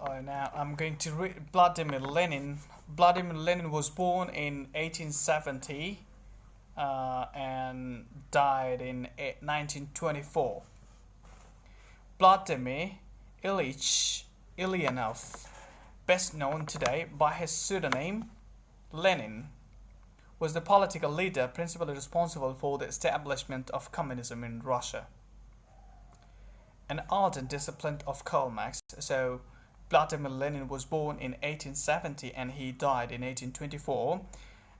Now I'm going to read Vladimir Lenin. Vladimir Lenin was born in 1870 and died in 1924. Vladimir Ilyich Ulyanov, best known today by his pseudonym Lenin, was the political leader principally responsible for the establishment of communism in Russia. An ardent disciple of Karl Marx, so Vladimir Lenin was born in 1870 and he died in 1824.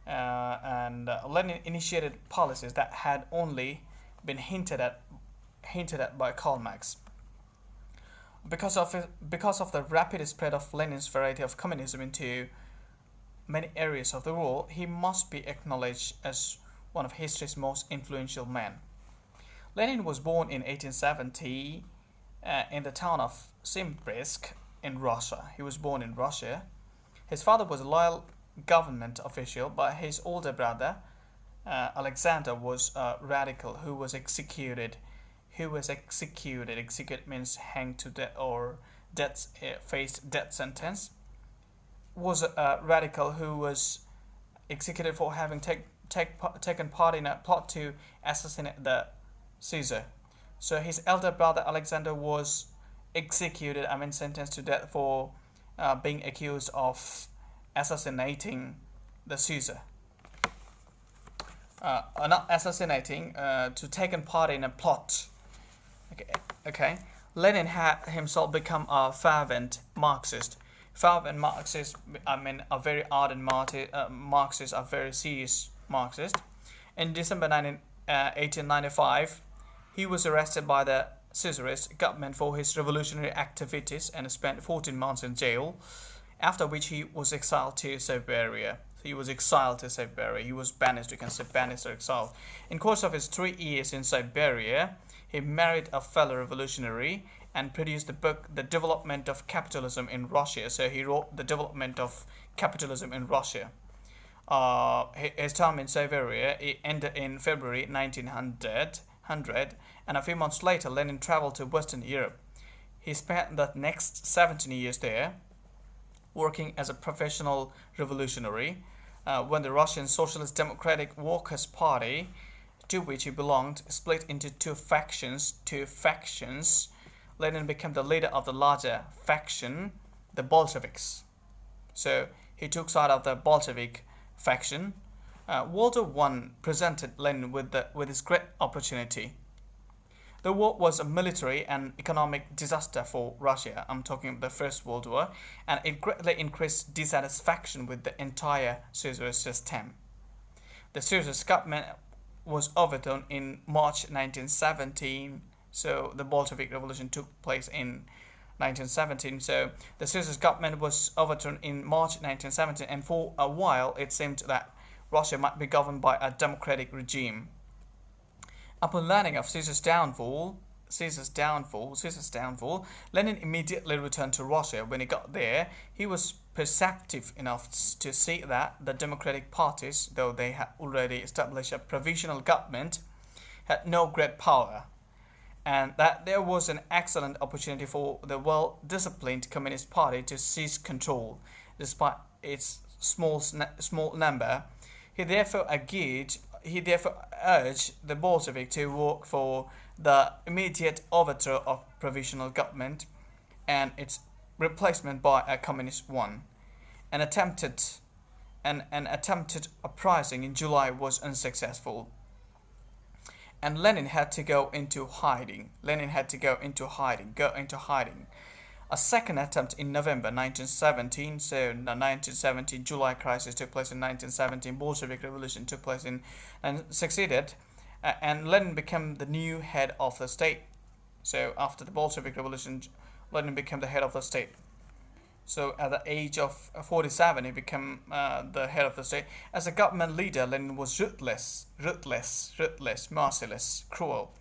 Lenin initiated policies that had only been hinted at by Karl Marx. Because of the rapid spread of Lenin's variety of communism into many areas of the world, he must be acknowledged as one of history's most influential men. Lenin was born in 1870 in the town of Simbrisk in Russia. He was born in Russia. His father was a loyal government official, but his older brother, Alexander, was a radical who was executed. Execute means hanged to death or faced death sentence. Was a radical who was executed for having taken part in a plot to assassinate the Caesar. So his elder brother Alexander was sentenced to death for being accused of assassinating the Caesar. Not assassinating, to taken part in a plot. Okay. Lenin had himself become a fervent Marxist. Fervent Marxists, a very ardent Marxist, a very serious Marxist. In December 1895, he was arrested by the Czarist government for his revolutionary activities and spent 14 months in jail, after which he was exiled to Siberia. He was banished, you can say banished or exiled. In course of his 3 years in Siberia, he married a fellow revolutionary and produced the book The Development of Capitalism in Russia. So he wrote The Development of Capitalism in Russia. His time in Siberia ended in February 1900, and a few months later Lenin traveled to Western Europe. He spent the next 17 years there, working as a professional revolutionary. When the Russian Socialist Democratic Workers' Party, to which he belonged, split into two factions, Lenin became the leader of the larger faction, the Bolsheviks. So he took side of the Bolshevik faction. World War I presented Lenin with his great opportunity. The war was a military and economic disaster for Russia. I'm talking about the First World War, and it greatly increased dissatisfaction with the entire Czarist system. The Czarist government was overthrown in March 1917. So the Bolshevik Revolution took place in 1917. So the Czarist government was overthrown in March 1917, and for a while it seemed that Russia might be governed by a democratic regime. Upon learning of Caesar's downfall, Lenin immediately returned to Russia. When he got there, he was perceptive enough to see that the democratic parties, though they had already established a provisional government, had no great power, and that there was an excellent opportunity for the well-disciplined Communist Party to seize control, despite its small number. He therefore urged the Bolsheviks to work for the immediate overthrow of provisional government and its replacement by a communist one. An attempted uprising in July was unsuccessful, and Lenin had to go into hiding. A second attempt in November 1917, so the 1917 July crisis took place in 1917, Bolshevik Revolution took place and succeeded, and Lenin became the new head of the state. So after the Bolshevik Revolution, Lenin became the head of the state. So at the age of 47, he became the head of the state. As a government leader, Lenin was ruthless, merciless, cruel.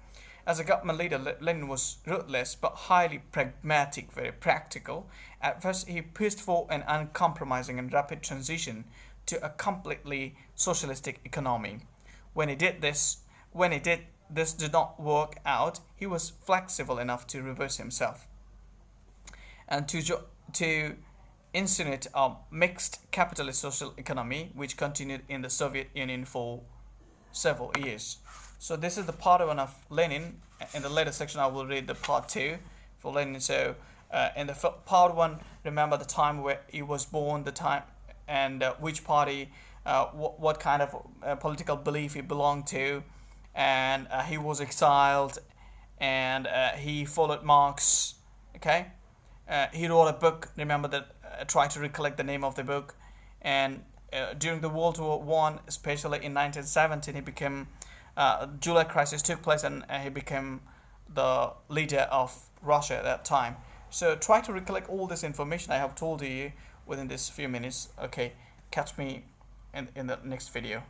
As a government leader, Lenin was ruthless but highly pragmatic, very practical. At first, he pushed for an uncompromising and rapid transition to a completely socialistic economy. When he did this did not work out, he was flexible enough to reverse himself and to to insinuate a mixed capitalist social economy which continued in the Soviet Union for several years. So this is the part one of Lenin. In the later section, I will read the part two for Lenin. So in the part one, remember the time where he was born, the time, and which party, what kind of political belief he belonged to, and he was exiled, and he followed Marx. Okay, he wrote a book. Remember that. Try to recollect the name of the book. And during the World War One, especially in 1917, he became July crisis took place, and he became the leader of Russia at that time. So try to recollect all this information I have told you within this few minutes. Okay, catch me in the next video.